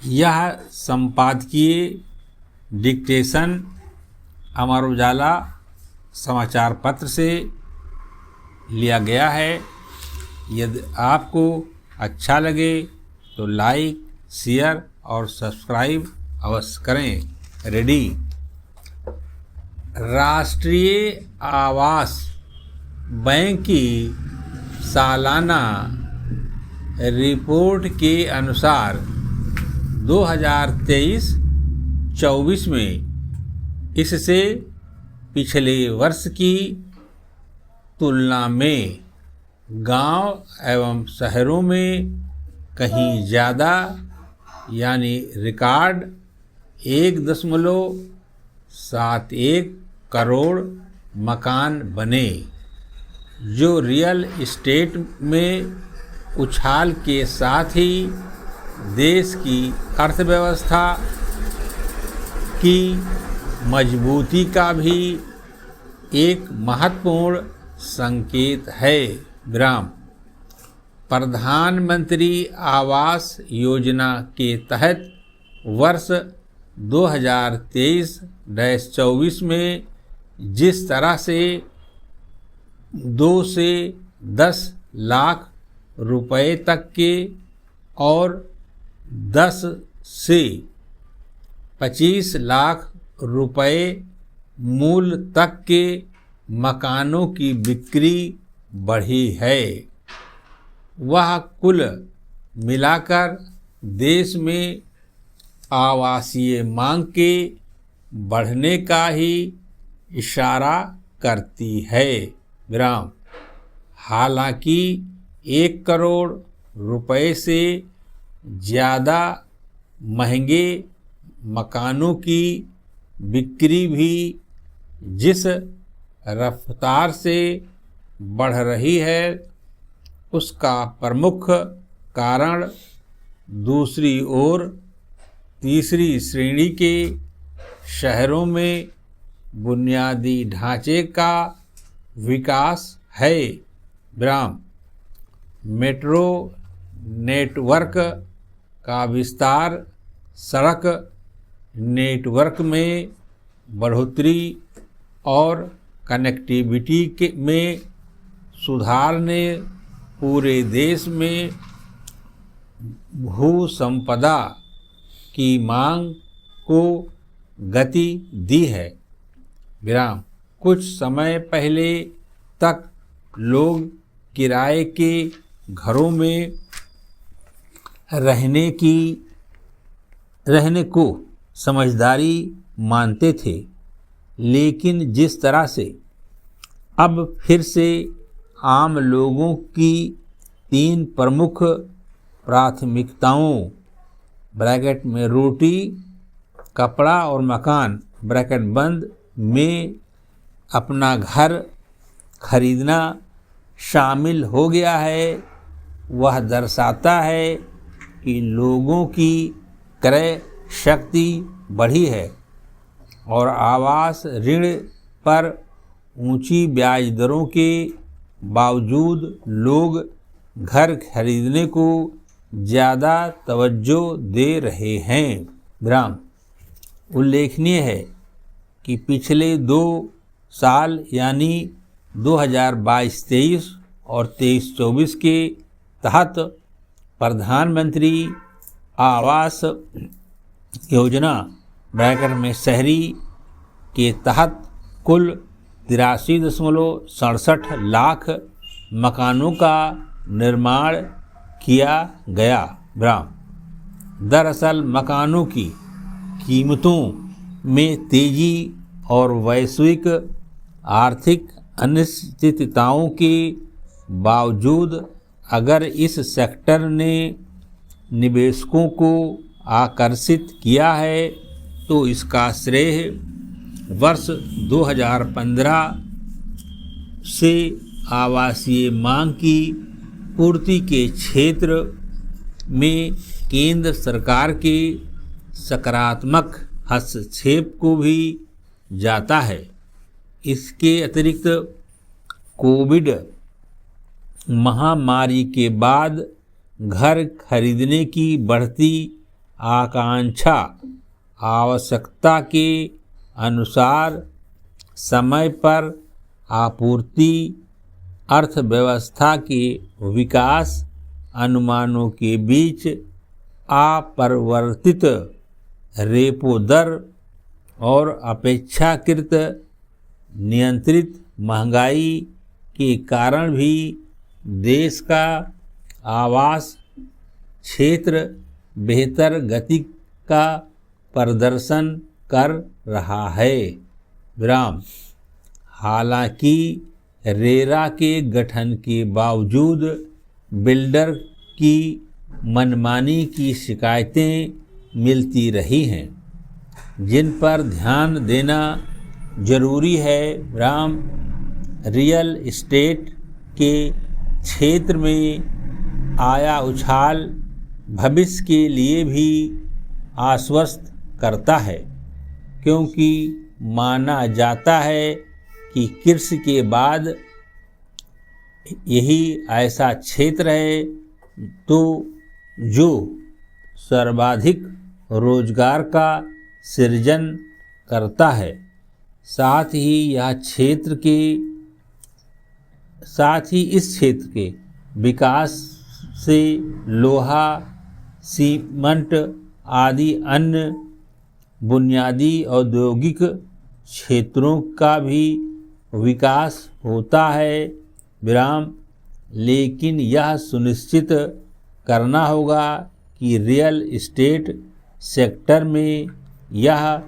यह संपादकीय डिक्टेशन अमर उजाला समाचार पत्र से लिया गया है। यदि आपको अच्छा लगे तो लाइक, शेयर और सब्सक्राइब अवश्य करें। रेडी। राष्ट्रीय आवास बैंक की सालाना रिपोर्ट के अनुसार 2023-24 में इससे पिछले वर्ष की तुलना में गांव एवं शहरों में कहीं ज़्यादा यानी रिकॉर्ड 1.71 करोड़ मकान बने, जो रियल एस्टेट में उछाल के साथ ही देश की अर्थव्यवस्था की मजबूती का भी एक महत्वपूर्ण संकेत है। विराम। प्रधानमंत्री आवास योजना के तहत वर्ष 2023-24 में जिस तरह से 2 से 10 लाख रुपए तक के और 10 से 25 लाख रुपए मूल्य तक के मकानों की बिक्री बढ़ी है, वह कुल मिलाकर देश में आवासीय मांग के बढ़ने का ही इशारा करती है। विराम। हालांकि 1 करोड़ रुपए से ज़्यादा महंगे मकानों की बिक्री भी जिस रफ्तार से बढ़ रही है, उसका प्रमुख कारण दूसरी ओर तीसरी श्रेणी के शहरों में बुनियादी ढांचे का विकास है। विराम। मेट्रो नेटवर्क का विस्तार, सड़क नेटवर्क में बढ़ोतरी और कनेक्टिविटी में सुधार ने पूरे देश में भू संपदा की मांग को गति दी है। विराम। कुछ समय पहले तक लोग किराए के घरों में रहने को समझदारी मानते थे, लेकिन जिस तरह से अब फिर से आम लोगों की 3 प्रमुख प्राथमिकताओं ब्रैकेट में रोटी, कपड़ा और मकान ब्रैकेट बंद में अपना घर खरीदना शामिल हो गया है, वह दर्शाता है कि लोगों की क्रय शक्ति बढ़ी है और आवास ऋण पर ऊंची ब्याज दरों के बावजूद लोग घर खरीदने को ज़्यादा तवज्जो दे रहे हैं। विराम। उल्लेखनीय है कि पिछले 2 साल यानी 2022-23 और 23-24 के तहत प्रधानमंत्री आवास योजना ब्रैकेट में शहरी के तहत कुल 83.67 लाख मकानों का निर्माण किया गया। विराम। दरअसल मकानों की कीमतों में तेजी और वैश्विक आर्थिक अनिश्चितताओं के बावजूद अगर इस सेक्टर ने निवेशकों को आकर्षित किया है तो इसका श्रेय वर्ष 2015 से आवासीय मांग की पूर्ति के क्षेत्र में केंद्र सरकार के सकारात्मक हस्तक्षेप को भी जाता है। इसके अतिरिक्त कोविड महामारी के बाद घर खरीदने की बढ़ती आकांक्षा आवश्यकता के अनुसार समय पर आपूर्ति अर्थव्यवस्था के विकास अनुमानों के बीच अपरिवर्तित रेपो दर और अपेक्षाकृत नियंत्रित महंगाई के कारण भी देश का आवास क्षेत्र बेहतर गति का प्रदर्शन कर रहा है। विराम। हालांकि रेरा के गठन के बावजूद बिल्डर की मनमानी की शिकायतें मिलती रही हैं, जिन पर ध्यान देना जरूरी है। विराम। रियल एस्टेट के क्षेत्र में आया उछाल भविष्य के लिए भी आश्वस्त करता है, क्योंकि माना जाता है कि कृषि के बाद यही ऐसा क्षेत्र है तो जो सर्वाधिक रोजगार का सृजन करता है। साथ ही इस क्षेत्र के विकास से लोहा, सीमेंट आदि अन्य बुनियादी औद्योगिक क्षेत्रों का भी विकास होता है। विराम। लेकिन यह सुनिश्चित करना होगा कि रियल एस्टेट सेक्टर में यह